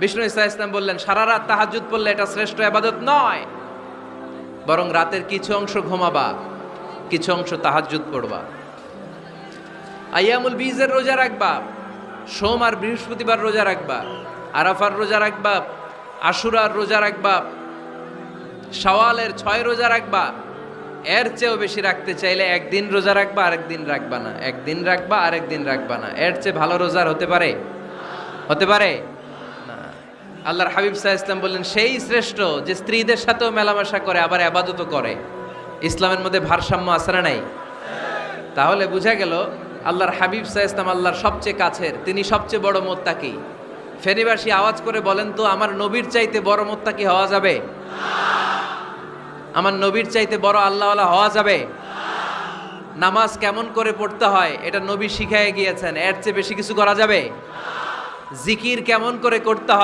বিষ্ণু ঈসা ইসলাম বললেন, সারা রাত তাহাজ্জুদ পড়লে এটা শ্রেষ্ঠ ইবাদত নয়, বরং রাতের কিছু অংশ ঘুমাবা, কিছু অংশ তাহাজ্জুদ পড়বা। আইয়ামুল বীজের রোজা রাখবা, সোম আর বৃহস্পতিবার রোজা রাখবা, আরাফার রোজা রাখবা, আশুরার রোজা রাখবা, শাওয়ালের 6 রোজা রাখবা। এর চেয়েও বেশি রাখতে চাইলে একদিন রোজা রাখবা, আরেকদিন রাখবা না, একদিন রাখবা, আরেকদিন রাখবা না। এর চেয়ে ভালো রোজার হতে পারে? হতে পারে না। আল্লাহর হাবিব সাল্লাল্লাহু আলাইহি ওয়াসাল্লাম বললেন, সেই শ্রেষ্ঠ যে স্ত্রীদের সাথেও মেলামেশা করে আবার ইবাদতও করে। ইসলামের মধ্যে ভারসাম্য আছে না নাই? তাহলে বোঝা গেল আল্লাহর হাবিব সাল্লাল্লাহু আলাইহি ওয়াসাল্লাম আল্লাহর সবচেয়ে কাছের, তিনি সবচেয়ে বড় মুত্তাকি। ফেনীবাসী আওয়াজ করে বলেন তো, আমার নবীর চাইতে বড় মুত্তাকি হওয়া যাবে? আমার নবীর চাইতে বড় আল্লাহওয়ালা হওয়া যাবে? নামাজ কেমন করে পড়তে হয় এটা নবী শিখায় গিয়েছেন, এর চেয়ে বেশি কিছু করা যাবে? জিকির কেমন করে করতে হয়